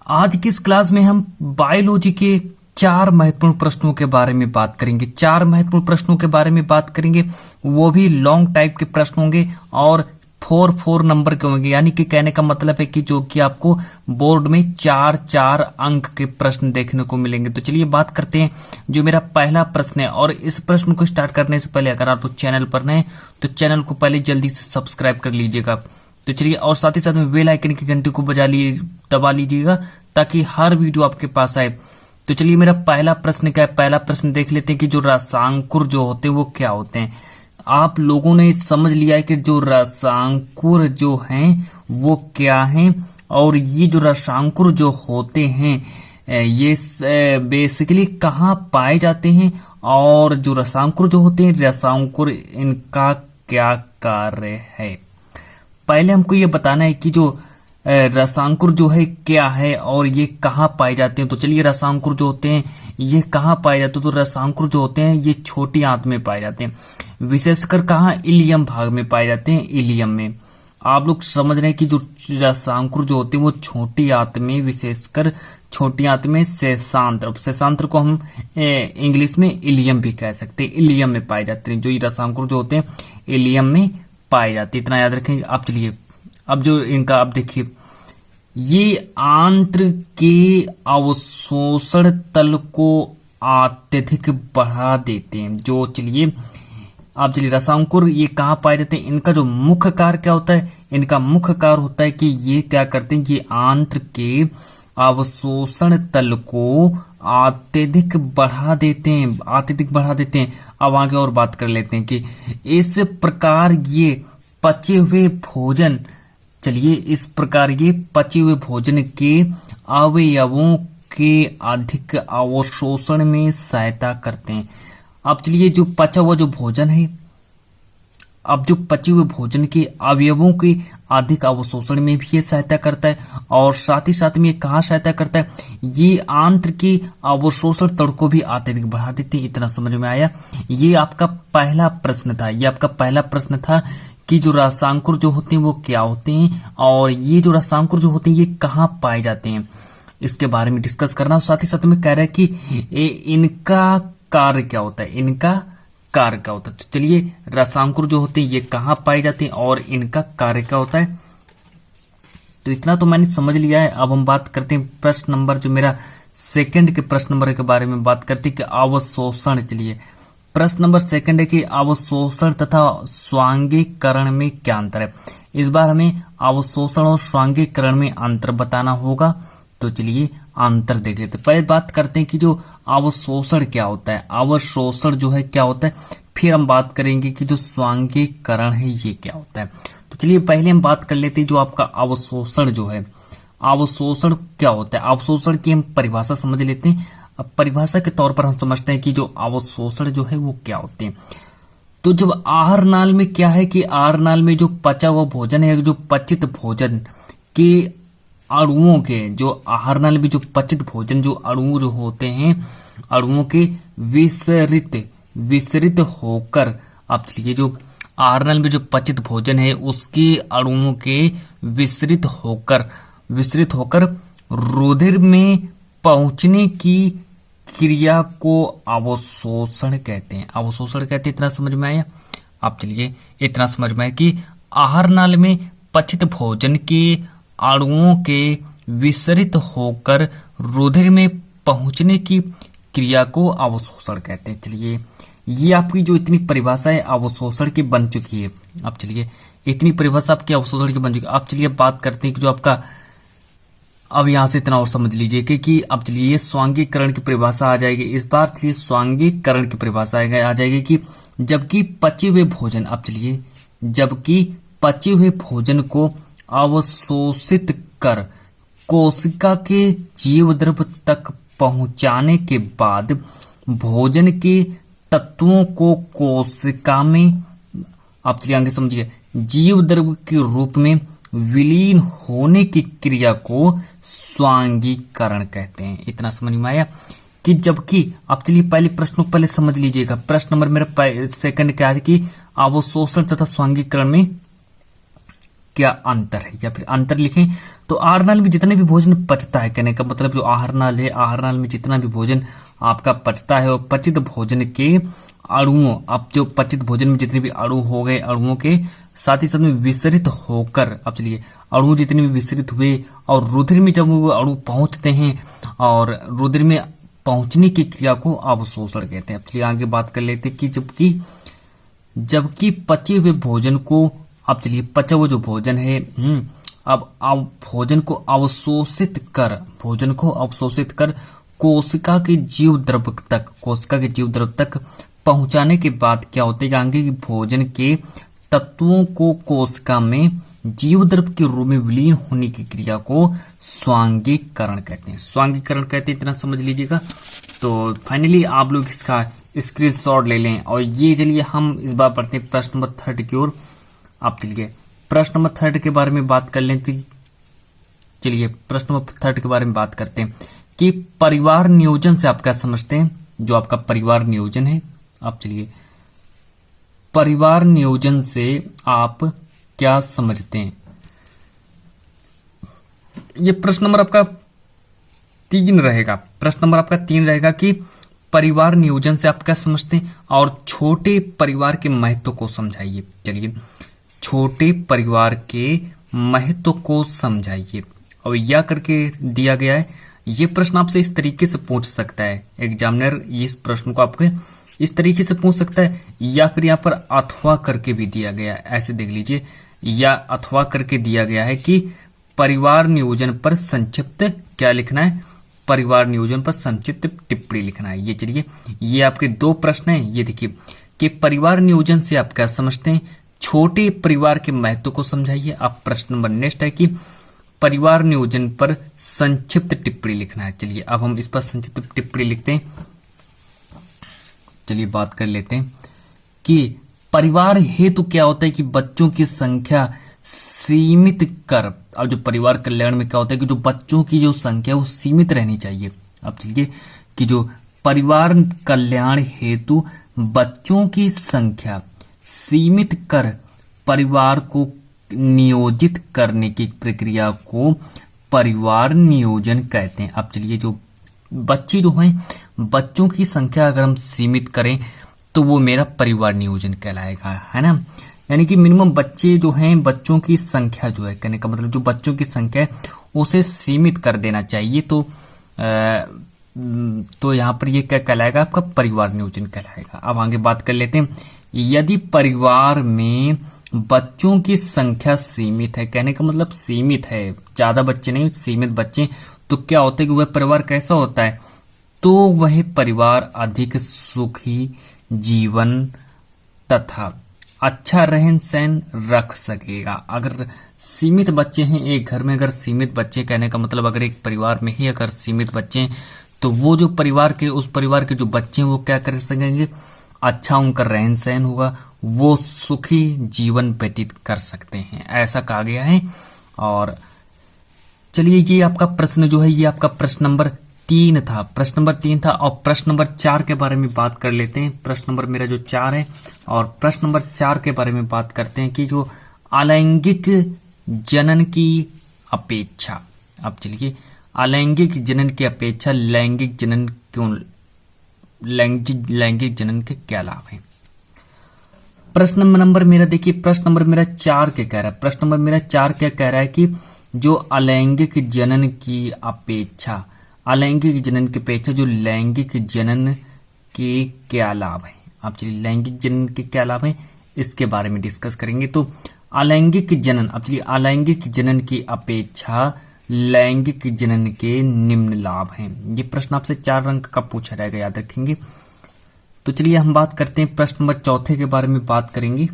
आज की इस क्लास में हम बायोलॉजी के चार महत्वपूर्ण प्रश्नों के बारे में बात करेंगे। चार महत्वपूर्ण प्रश्नों के बारे में बात करेंगे, वो भी लॉन्ग टाइप के प्रश्न होंगे और 4 नंबर के होंगे। यानी कि कहने का मतलब है कि जो कि आपको बोर्ड में 4 अंक के प्रश्न देखने को मिलेंगे। तो चलिए बात करते हैं। जो मेरा पहला प्रश्न है, और इस प्रश्न को स्टार्ट करने से पहले अगर आप लोग चैनल पर नए तो चैनल को पहले जल्दी से सब्सक्राइब कर लीजिएगा। तो चलिए, और साथ ही साथ में बेल आइकन की घंटी को दबा लीजिएगा ताकि हर वीडियो आपके पास आए। तो चलिए, मेरा पहला प्रश्न क्या है, पहला प्रश्न देख लेते हैं कि जो रसांकुर जो होते हैं वो क्या होते हैं। आप लोगों ने समझ लिया है कि जो रसांकुर जो हैं वो क्या हैं, और ये जो रसांकुर जो होते हैं ये बेसिकली कहाँ पाए जाते हैं, और जो रसांकुर जो होते हैं रसांकुर इनका क्या कार्य है। पहले हमको ये बताना है कि जो रसांकुर जो है क्या है और ये कहाँ पाए जाते हैं। तो चलिए, रसांकुर जो होते हैं ये कहाँ पाए जाते हैं। तो रसांकुर जो होते हैं ये छोटी आंत में पाए जाते हैं, विशेषकर कहाँ, इलियम भाग में पाए जाते हैं, इलियम में। आप लोग समझ रहे हैं कि जो रसांकुर जो होते हैं वो छोटी आंत में, विशेषकर छोटी आंत में शेषांत्र को हम इंग्लिश में इलियम भी कह सकते हैं, इलियम में पाए जाते हैं। जो ये रसांकुर जो होते हैं इलियम में पाए जाते हैं, इतना याद रखेंगे आप। चलिए, अब जो इनका आप देखिए, ये आंत्र के अवशोषण तल को अत्यधिक बढ़ा देते हैं। जो चलिए रसांकुर ये कहाँ पाए जाते हैं, इनका जो मुख्य कार्य क्या होता है, इनका मुख्य कार्य होता है कि ये क्या करते हैं, ये आंत्र के अवशोषण तल को अत्यधिक बढ़ा देते हैं, अत्यधिक बढ़ा देते हैं। अब आगे और बात कर लेते हैं कि इस प्रकार ये पचे हुए भोजन, चलिए इस प्रकार ये पचे हुए भोजन के अवयवों के अधिक अवशोषण में सहायता करते हैं। अब चलिए, जो पचा हुआ जो भोजन है, अब जो पचे हुए भोजन के अवयवों के अधिक अवशोषण में भी ये सहायता करता है, और साथ ही साथ में ये कहाँ सहायता करता है, ये आंत्र के अवशोषण तल को भी अत्यधिक बढ़ा देते हैं। इतना समझ में आया। ये आपका पहला प्रश्न था, ये आपका पहला प्रश्न था कि जो रसांकुर जो होते हैं वो क्या होते हैं, और ये जो रसांकुर जो होते हैं ये कहाँ पाए जाते हैं, इसके बारे में डिस्कस करना। और साथ ही साथ में कह रहा है कि इनका कार्य क्या होता है, इनका कार्य क्या होता है। तो चलिए, रसांकुर जो होते हैं ये कहाँ पाए जाते हैं और इनका कार्य क्या होता है। तो इतना तो मैंने समझ लिया है। अब हम बात करते हैं प्रश्न नंबर, जो मेरा सेकंड के प्रश्न नंबर के बारे में बात करते हैं कि अवशोषण। चलिए, प्रश्न नंबर सेकंड है कि अवशोषण तथा स्वांगीकरण में क्या अंतर है। इस बार हमें अवशोषण और स्वांगीकरण में अंतर बताना होगा। तो चलिए अंतर देख लेते हैं। पहले बात करते हैं कि जो अवशोषण क्या होता है, अवशोषण जो है क्या होता है, फिर हम बात करेंगे कि जो स्वांगीकरण है ये क्या होता है। तो चलिए, पहले हम बात कर लेते हैं जो आपका अवशोषण जो है, अवशोषण क्या होता है। अवशोषण की हम परिभाषा समझ लेते हैं। अब परिभाषा के तौर पर हम समझते हैं कि जो अवशोषण जो है वो क्या होते हैं। तो जब आहार नाल में क्या है कि आहार नाल में जो पचा हुआ भोजन है, जो पचित भोजन के अणुओं के, जो आहार नाल में जो पचित भोजन जो अणु जो होते हैं, अणुओं के विसरित होकर, अब चलिए जो आहार नाल में जो पचित भोजन है उसके अणुओं के विसरित होकर रुधिर में पहुंचने की क्रिया को अवशोषण कहते हैं। अवशोषण कहते हैं। इतना समझ में आया। अब चलिए, इतना समझ में आया कि आहार नाल में पचित भोजन के अणुओं के विसरित होकर रुधिर में पहुंचने की क्रिया को अवशोषण कहते हैं। चलिए, ये आपकी जो इतनी परिभाषा है अवशोषण की बन चुकी है। अब चलिए, इतनी परिभाषा आपकी अवशोषण की बन चुकी है। अब चलिए बात करते हैं कि जो आपका, अब यहां से इतना और समझ लीजिए कि अब चलिए स्वांगीकरण की परिभाषा आ जाएगी इस बार। चलिए, स्वांगीकरण की परिभाषा आ जाएगी कि जबकि पचे हुए भोजन, अब चलिए, जबकि पचे हुए भोजन को अवशोषित कर कोशिका के जीव द्रव तक पहुंचाने के बाद भोजन के तत्वों को कोशिका में, अब चलिए आगे समझिए, जीव द्रव के रूप में विलीन होने की क्रिया को स्वांगीकरण कहते हैं। इतना समझ में आया कि जबकि, अब चलिए पहले प्रश्न को पहले समझ लीजिएगा। प्रश्न नंबर मेरा सेकंड क्या है कि अवशोषण तथा स्वांगीकरण में क्या अंतर है, या फिर अंतर लिखें तो आहार नाल में जितने भी भोजन पचता है, कहने का मतलब जो आहार नाल है, आहार नाल में जितना भी भोजन आपका पचता है और पचित भोजन के अणुओं, अब जो पचित भोजन में जितने भी अणु हो गए, अणुओं के साथ ही साथ में विसरित होकर, अब चलिए अणु जितने भी विसरित हुए और रुधिर में जब वो अणु पहुंचते हैं और रुधिर में पहुंचने की क्रिया को अवशोषण कहते हैं। अब चलिए आगे बात कर लेते हैं कि जबकि पचे हुए भोजन को, अब चलिए पचा हुआ जो भोजन है, अब भोजन को अवशोषित कर कोशिका के जीव द्रव तक पहुंचाने के बाद क्या होता है, आगे कि भोजन के तत्वों को कोशिका में जीव द्रव के रूप में विलीन होने की क्रिया को स्वांगीकरण कहते हैं। इतना समझ लीजिएगा। तो फाइनली आप लोग इसका स्क्रीनशॉट ले लें और ये चलिए हम इस बार पढ़ते हैं प्रश्न नंबर 3 की ओर। आप चलिए प्रश्न नंबर 3 के बारे में बात कर लेते। चलिए प्रश्न नंबर 3 के बारे में बात करते हैं कि परिवार नियोजन से आप क्या समझते हैं। जो आपका परिवार नियोजन है, आप चलिए परिवार नियोजन से आप क्या समझते हैं। ये प्रश्न नंबर आपका 3 रहेगा। प्रश्न नंबर आपका 3 रहेगा कि परिवार नियोजन से आप क्या समझते हैं और छोटे परिवार के महत्व को समझाइए। चलिए छोटे परिवार के महत्व को समझाइए। और यह करके दिया गया है। ये प्रश्न आपसे इस तरीके से पूछ सकता है, एग्जामिनर इस प्रश्न को आपके इस तरीके से पूछ सकता है, या फिर यहाँ पर अथवा करके भी दिया गया है। ऐसे देख लीजिए, या अथवा करके दिया गया है कि परिवार नियोजन पर संक्षिप्त क्या लिखना है, परिवार नियोजन पर संक्षिप्त टिप्पणी लिखना है। ये चलिए ये आपके 2 प्रश्न हैं। ये देखिए कि परिवार नियोजन से आप क्या समझते हैं, छोटे परिवार के महत्व को समझाइए। अब प्रश्न नंबर नेक्स्ट है कि परिवार नियोजन पर संक्षिप्त टिप्पणी लिखना है। चलिए अब हम इस पर संक्षिप्त टिप्पणी लिखते हैं। चलिए बात कर लेते हैं कि परिवार हेतु क्या होता है कि बच्चों की संख्या सीमित कर। अब जो परिवार कल्याण में क्या होता है कि जो बच्चों की जो संख्या वो सीमित रहनी चाहिए। अब चलिए कि जो परिवार कल्याण हेतु बच्चों की संख्या सीमित कर परिवार को नियोजित करने की प्रक्रिया को परिवार नियोजन कहते हैं। अब चलिए जो बच्चे जो हैं, बच्चों की संख्या अगर हम सीमित करें तो वो मेरा परिवार नियोजन कहलाएगा, है ना। यानी कि मिनिमम बच्चे जो हैं, बच्चों की संख्या जो है, कहने का मतलब जो बच्चों की संख्या है उसे सीमित कर देना चाहिए। तो यहाँ पर ये क्या कहलाएगा, आपका परिवार नियोजन कहलाएगा। अब आगे बात कर लेते हैं। यदि परिवार में बच्चों की संख्या सीमित है, कहने का मतलब सीमित है, ज्यादा बच्चे नहीं, सीमित बच्चे, तो क्या होता है कि वह परिवार कैसा होता है, तो वह परिवार अधिक सुखी जीवन तथा अच्छा रहन सहन रख सकेगा। अगर सीमित बच्चे हैं एक घर में, अगर सीमित बच्चे, कहने का मतलब अगर एक परिवार में ही अगर सीमित बच्चे हैं तो वो जो परिवार के, उस परिवार के जो बच्चे हैं वो क्या कर सकेंगे, अच्छा उनका रहन सहन होगा, वो सुखी जीवन व्यतीत कर सकते हैं, ऐसा कहा गया है। और चलिए ये आपका प्रश्न जो है, ये आपका प्रश्न नंबर 3 था। प्रश्न नंबर 3 था। और प्रश्न नंबर 4 के बारे में बात कर लेते हैं। प्रश्न नंबर मेरा जो 4 है, और प्रश्न नंबर 4 के बारे में बात करते हैं कि जो अलैंगिक जनन की अपेक्षा, अब चलिए अलैंगिक जनन की अपेक्षा लैंगिक जनन क्यों, लैंगिक जनन के क्या लाभ हैं। प्रश्न नंबर मेरा देखिए, प्रश्न नंबर मेरा 4 क्या कह रहा है। प्रश्न नंबर मेरा 4 क्या कह रहा है कि जो अलैंगिक जनन की अपेक्षा, अलैंगिक जनन की अपेक्षा जो लैंगिक जनन के क्या लाभ हैं। आप चलिए लैंगिक जनन के क्या लाभ हैं इसके बारे में डिस्कस करेंगे। तो अलैंगिक जनन, अब चलिए अलैंगिक जनन की अपेक्षा लैंगिक जनन के निम्न लाभ हैं। ये प्रश्न आपसे 4 अंक का पूछा जाएगा, याद रखेंगे। तो चलिए हम बात करते हैं प्रश्न नंबर 4 के बारे में बात करेंगे।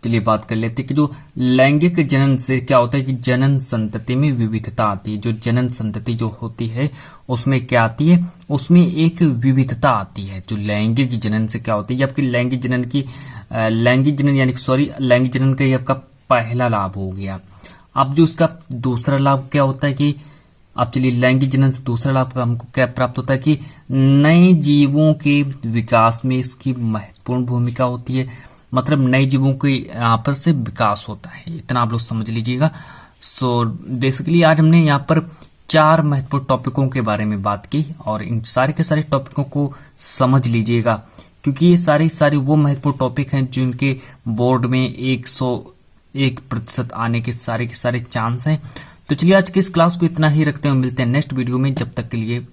चलिए बात कर लेते हैं कि जो लैंगिक जनन से क्या होता है कि जनन संतति में विविधता आती है। जो जनन संतति जो होती है उसमें क्या आती है, उसमें एक विविधता आती है। जो लैंगिक जनन से क्या होती है, आपकी लैंगिक जनन की लैंगिक जनन यानी सॉरी लैंगिक जनन का ये आपका पहला लाभ हो गया। अब जो इसका दूसरा लाभ क्या होता है कि अब चलिए लैंगिक जनन से दूसरा लाभ का हमको क्या प्राप्त होता है कि नए जीवों के विकास में इसकी महत्वपूर्ण भूमिका होती है। मतलब नए जीवों के यहाँ पर से विकास होता है, इतना आप लोग समझ लीजिएगा। सो बेसिकली आज हमने यहाँ पर 4 महत्वपूर्ण टॉपिकों के बारे में बात की और इन सारे के सारे टॉपिकों को समझ लीजिएगा, क्योंकि ये सारे वो महत्वपूर्ण टॉपिक हैं जिनके बोर्ड में 101% आने के सारे चांस हैं। तो चलिए आज की इस क्लास को इतना ही रखते हैं, मिलते हैं नेक्स्ट वीडियो में, जब तक के लिए